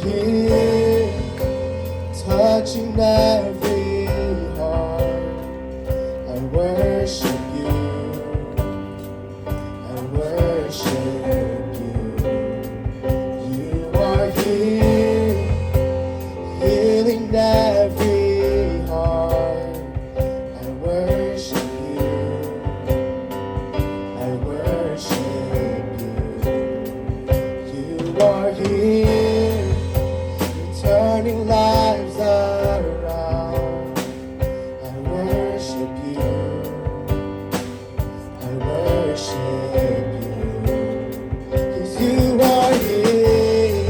here, touching every heart. I worship you. I worship you. You are here, healing every heart. I worship you. I worship you. You are here, you're turning lives around. I worship you. I worship you. 'Cause you are here,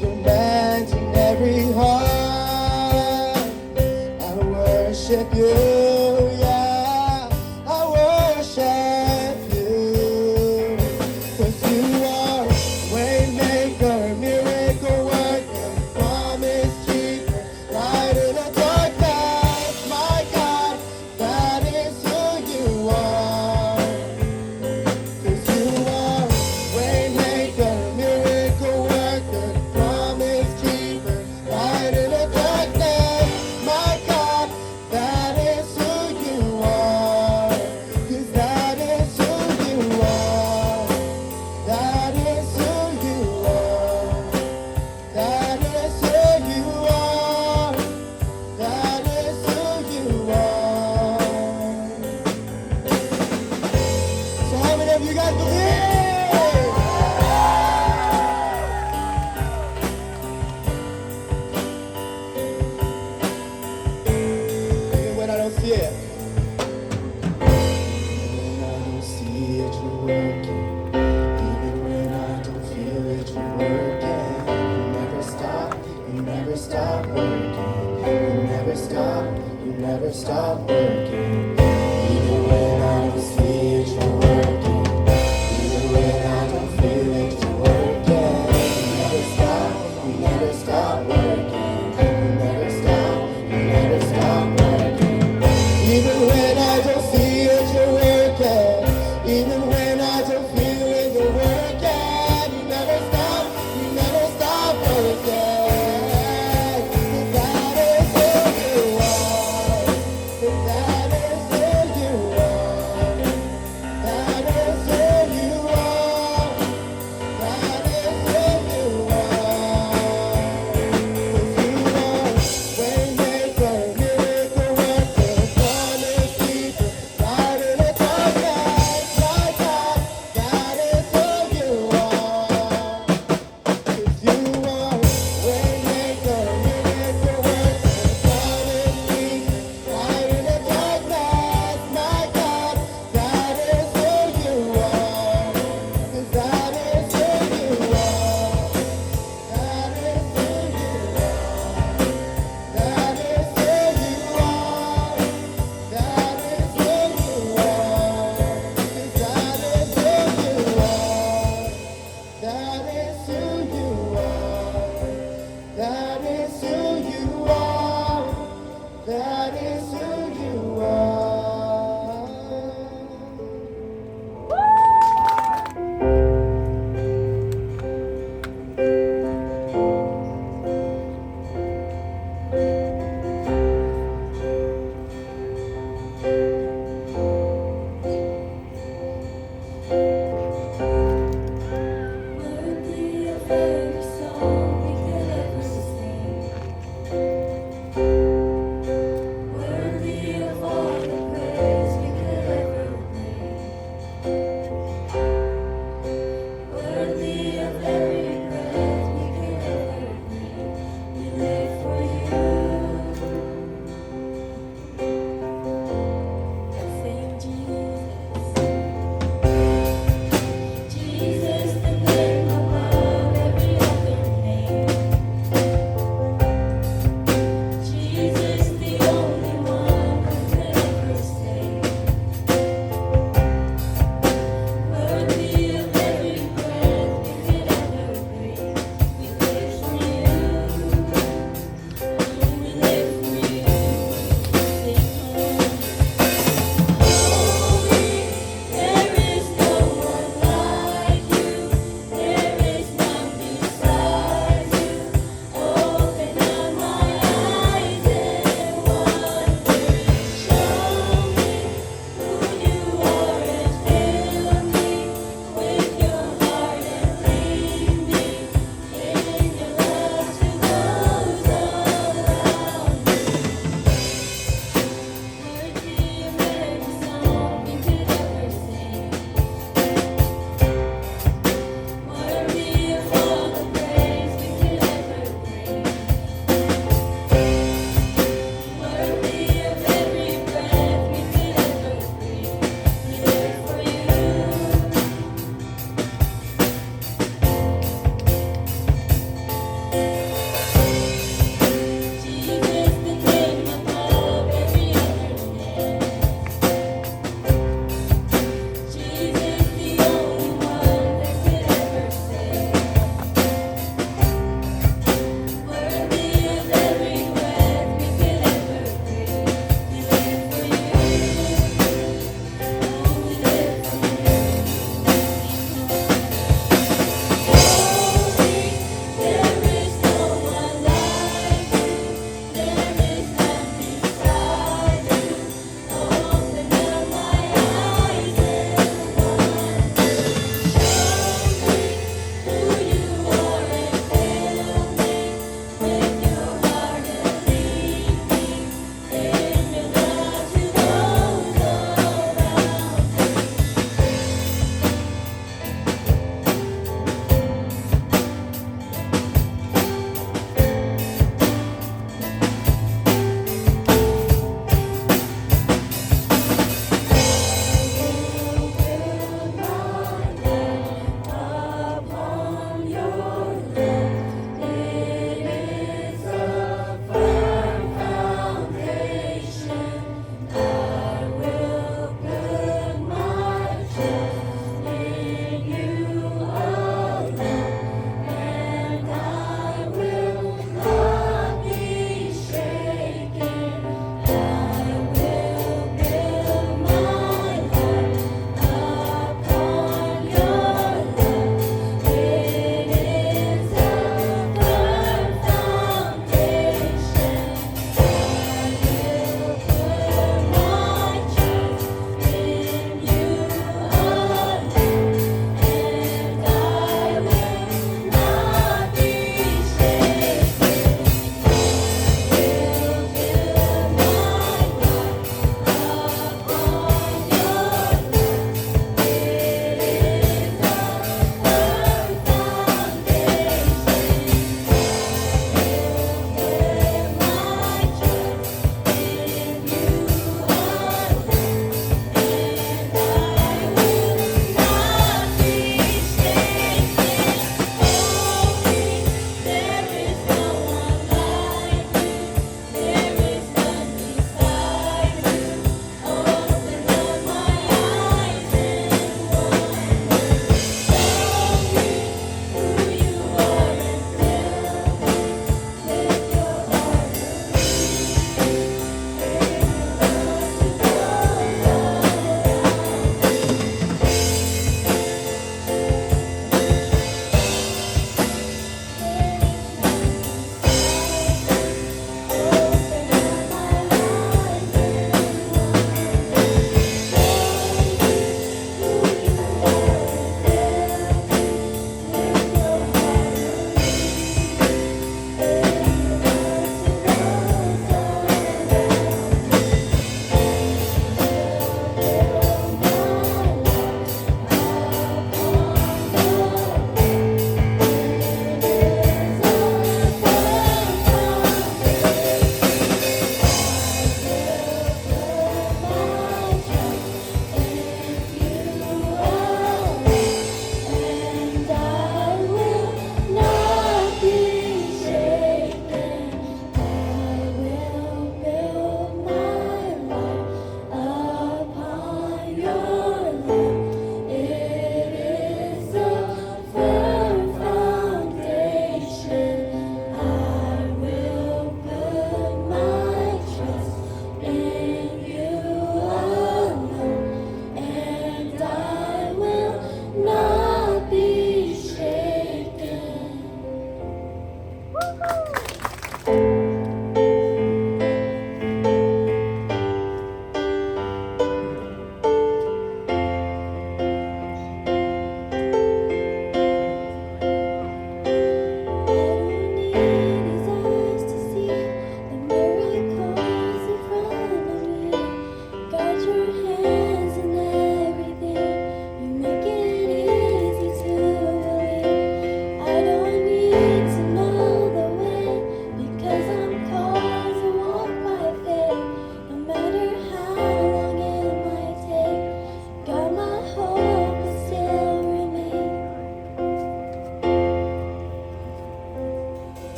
you're mending every heart. I worship you, yeah, I worship you. 'Cause you are waymaker, miracle worker, promise keeper, light in the darkness. My God, that is who you are. 'Cause you are waymaker, miracle worker, promise keeper, light in the darkness. My God, that is who you are. 'Cause that is who you are. That is who you are. That is who you are. That is who you are. So how many of you guys believe? Even when I don't see it. Even when I don't see it, you're working. Even when I don't feel it, you're working. You never stop, you never stop working. You never stop, you never stop working. Even when I don't see it, you're working. Even when I don't feel it, you're working. You never stop, you never stop working. You never stop, you never stop working. Even when I don't see it, you're working. Even when I don't feel it, you're working. You never stop working. 'Cause that is who you are. 'Cause that is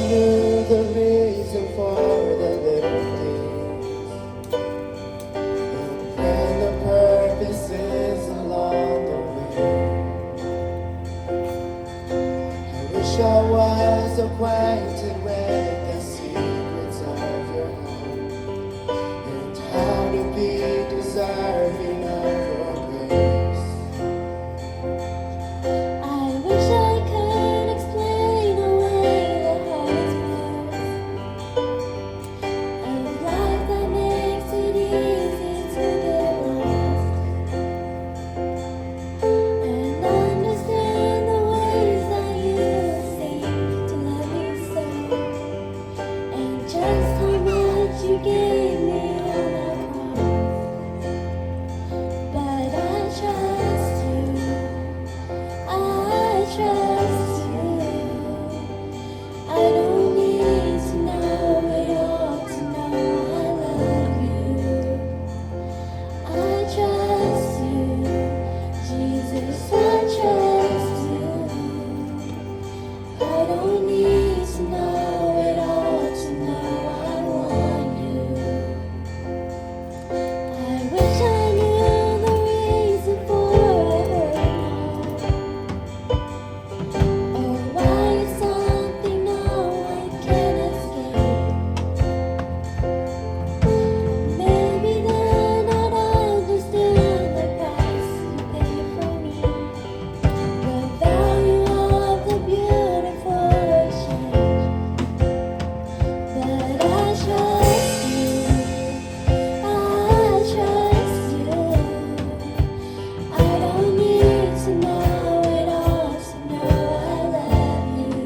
knew the reason for the little things, and the purposes along the way, I wish I was acquainted with the secrets of your heart, and how to be deserving of your grace. I wish I could explain away the hardest parts of life that makes it easy to get lost, and understand the ways that you seem to love me so, and just how much you gave me on that cross. But I trust you. I trust you. I don't need to know it all to know I love you. I trust you, Jesus. I trust you. I don't need to know it all to know I want you. I wish I knew the reason for hurt now, or why it's something no one can escape. Maybe then I'd understand the price you paid for me, the value of the beautiful exchange. But I trust you. I trust you. I don't need to know it all to know I love you.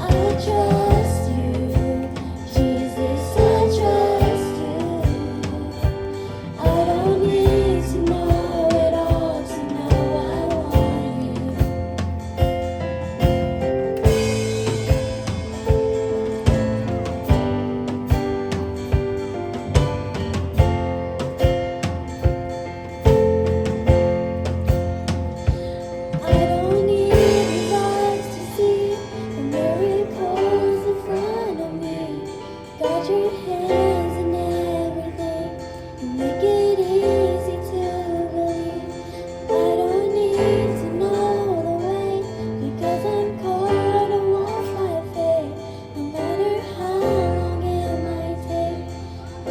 I trust you, Jesus. I trust you. I don't need to know it all to know I want you. I don't need his eyes to see the miracles in front of me. Got your hands in everything. You make it easy to believe. I don't need to know the way, because I'm called to walk by faith. No matter how long it might take,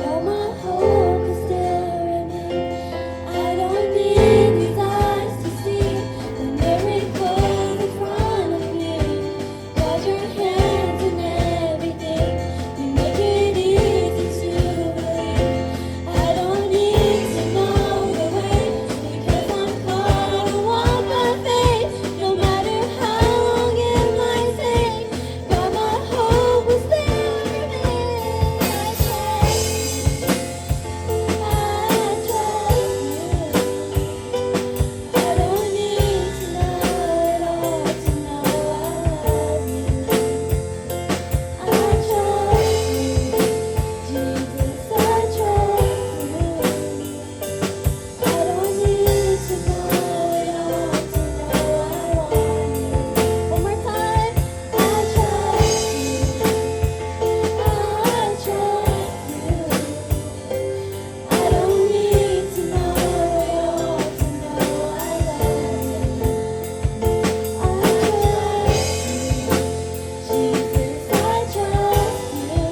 all my hope can still remain. I don't need these eyes to see the miracles in front of me. Got your hands in everything. You make it easy to believe. I don't need to know the way, because I'm called to walk by faith. No matter how long it might take, God, my hope will still remain. I trust you. I trust you. I don't need to know it all to know I love you. I trust you, Jesus. I trust you. I don't need to know it all to know I want you. One more time. I trust you. I trust you. I don't need to know it all to know I love you. I trust you, Jesus. I trust you.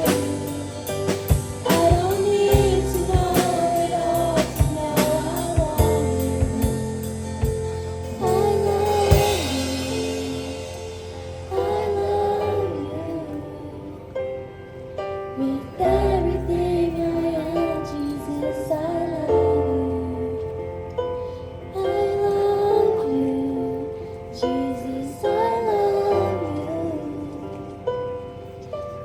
I don't need to know it all to know I want you. I love you. With everything I am, Jesus, I love you. I love you, Jesus, I love you.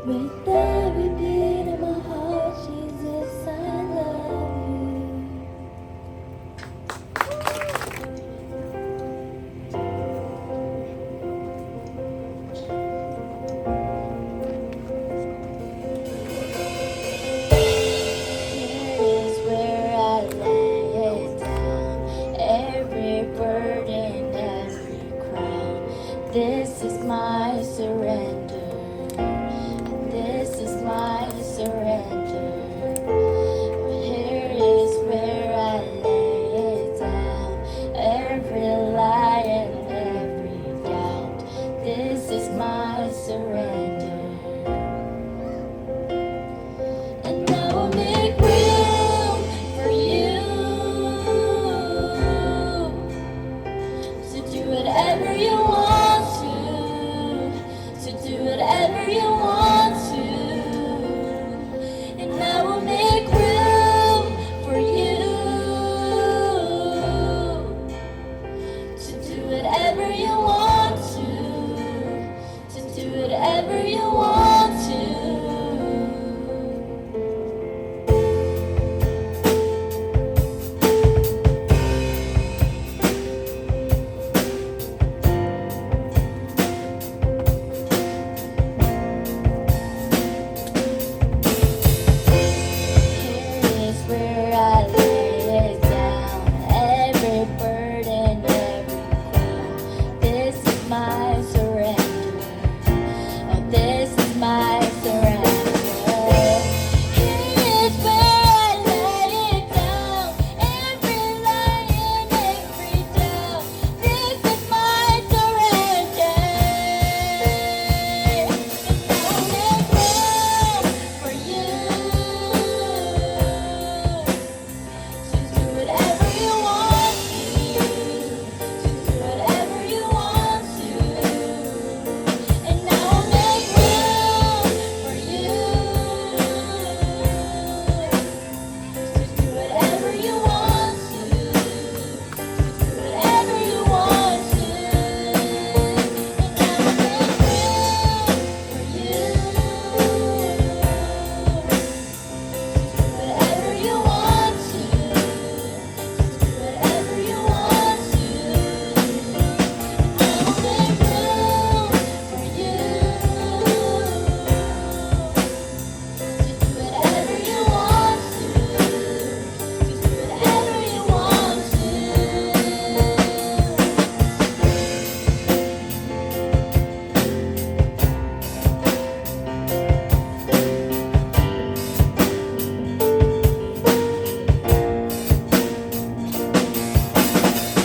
With every beat of my heart, Jesus, I love you. Here is where I lay it down, every burden, every crown. This is my surrender. This is my surrender. And I will make room for you to do whatever you want to do whatever you want to. And I will make room for you to do whatever you want to do whatever you want to. Here is where I lay it down, every burden, every crown. This is my surrender. Oh, this is my surrender. Here is where I lay it down, every lie and every doubt. This is my surrender. And I'll make room for you to do whatever you want to do whatever you want to. And I will make room for you to do whatever you want to do whatever you want to. And I will make room for you to do whatever you want to do whatever you want to. And I will make room for you to do whatever you want to do whatever you want to.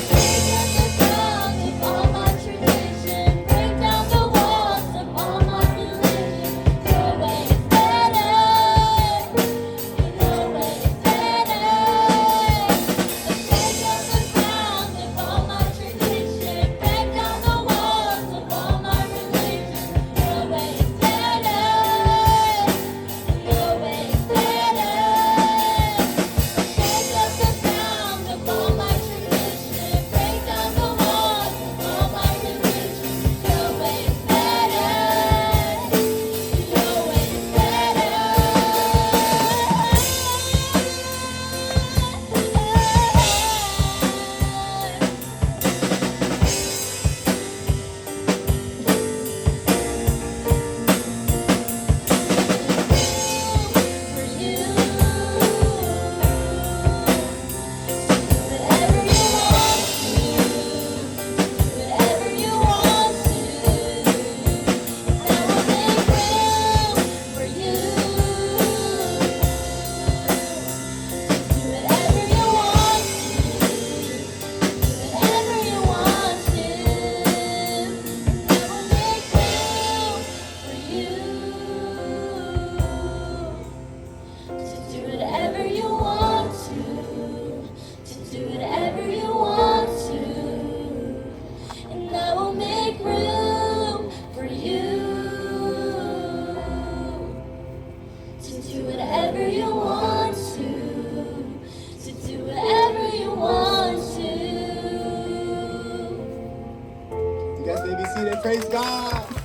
Break down the grounds of all my tradition, break down the walls of all my religion. Your way is better. Your way is better. Break down the grounds of all my tradition, break down the walls of all my religion. Your way is better. Your way is better. Shake up the ground of all my tradition, break down the walls of all my religion. Your way is better. Your way is better. For you, whatever you want to, whatever you want to. And I will make room for you to do whatever you want to, whatever you want to. And I will make room for you to do whatever you want to do whatever you want to. And I will make room for you to do whatever you want to do whatever you want to. You guys may be seated. Praise God.